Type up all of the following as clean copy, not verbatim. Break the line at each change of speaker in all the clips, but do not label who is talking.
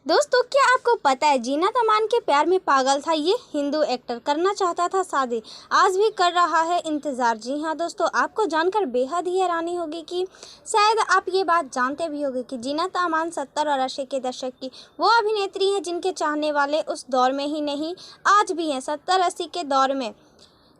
दोस्तों, क्या आपको पता है जीनत अमान के प्यार में पागल था ये हिंदू एक्टर। करना चाहता था शादी, आज भी कर रहा है इंतज़ार। जी हाँ दोस्तों, आपको जानकर बेहद ही हैरानी होगी कि शायद आप ये बात जानते भी होंगे कि जीनत अमान 70 और 80 के दशक की वो अभिनेत्री हैं जिनके चाहने वाले उस दौर में ही नहीं आज भी हैं। 70-80 के दौर में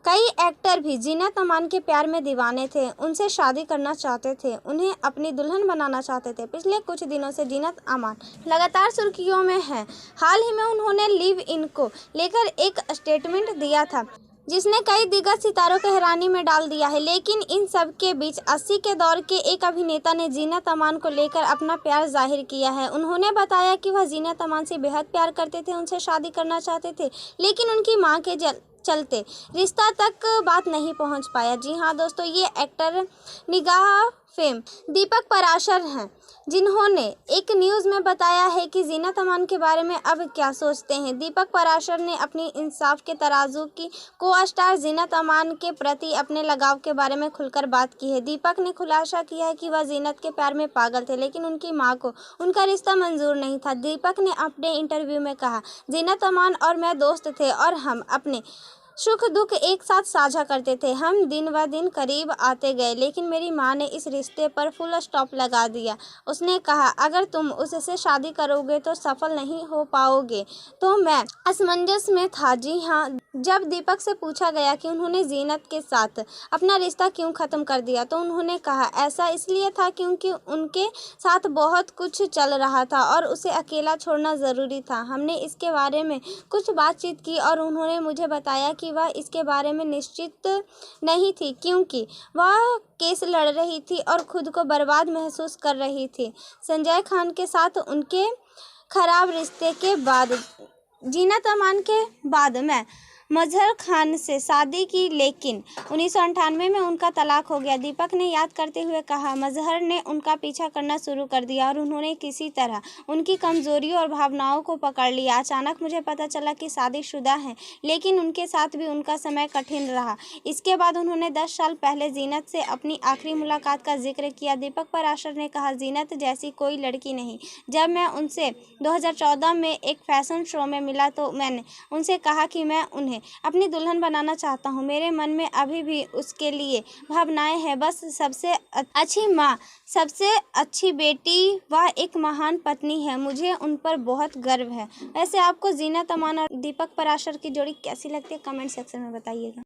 कई एक्टर भी जीनत अमान के प्यार में दीवाने थे, उनसे शादी करना चाहते थे, उन्हें अपनी दुल्हन बनाना चाहते थे। पिछले कुछ दिनों से जीनत अमान लगातार सुर्खियों में हैं। हाल ही में उन्होंने लिव इन को लेकर एक स्टेटमेंट दिया था जिसने कई दिग्गज सितारों को हैरानी में डाल दिया है। लेकिन इन सब के बीच 80 के दौर के एक अभिनेता ने जीनत अमान को लेकर अपना प्यार जाहिर किया है। उन्होंने बताया कि वह जीनत अमान से बेहद प्यार करते थे, उनसे शादी करना चाहते थे, लेकिन उनकी मां के चलते रिश्ता तक बात नहीं पहुंच पाया। जी हाँ दोस्तों, ये एक्टर निगाह फेम दीपक पराशर हैं जिन्होंने एक न्यूज़ में बताया है कि जीनत अमान के बारे में अब क्या सोचते हैं। दीपक पराशर ने अपनी इंसाफ के तराजू की को-स्टार जीनत अमान के प्रति अपने लगाव के बारे में खुलकर बात की है। दीपक ने खुलासा किया है कि वह जीनत के प्यार में पागल थे, लेकिन उनकी मां को उनका रिश्ता मंजूर नहीं था। दीपक ने अपने इंटरव्यू में कहा, जीनत अमान और मैं दोस्त थे और हम अपने सुख दुख एक साथ साझा करते थे। हम दिन ब दिन करीब आते गए, लेकिन मेरी मां ने इस रिश्ते पर फुल स्टॉप लगा दिया। उसने कहा, अगर तुम उससे शादी करोगे तो सफल नहीं हो पाओगे। तो मैं असमंजस में था। जी हाँ, जब दीपक से पूछा गया कि उन्होंने जीनत के साथ अपना रिश्ता क्यों ख़त्म कर दिया, तो उन्होंने कहा, ऐसा इसलिए था क्योंकि उनके साथ बहुत कुछ चल रहा था और उसे अकेला छोड़ना ज़रूरी था। हमने इसके बारे में कुछ बातचीत की और उन्होंने मुझे बताया कि वह इसके बारे में निश्चित नहीं थी क्योंकि वह केस लड़ रही थी और खुद को बर्बाद महसूस कर रही थी। संजय खान के साथ उनके खराब रिश्ते के बाद जीनत अमान के बाद मैं मजहर खान से शादी की, लेकिन 1998 में उनका तलाक हो गया। दीपक ने याद करते हुए कहा, मजहर ने उनका पीछा करना शुरू कर दिया और उन्होंने किसी तरह उनकी कमजोरियों और भावनाओं को पकड़ लिया। अचानक मुझे पता चला कि शादीशुदा हैं, लेकिन उनके साथ भी उनका समय कठिन रहा। इसके बाद उन्होंने 10 साल पहले जीनत से अपनी आखिरी मुलाकात का जिक्र किया। दीपक पराशर ने कहा, जीनत जैसी कोई लड़की नहीं। जब मैं उनसे 2014 में एक फैशन शो में मिला तो मैंने उनसे कहा कि मैं उन्हें अपनी दुल्हन बनाना चाहता हूँ। मेरे मन में अभी भी उसके लिए भावनाएं हैं। बस सबसे अच्छी माँ, सबसे अच्छी बेटी, वह एक महान पत्नी है। मुझे उन पर बहुत गर्व है। वैसे आपको जीनत अमान और दीपक पराशर की जोड़ी कैसी लगती है, कमेंट सेक्शन में बताइएगा।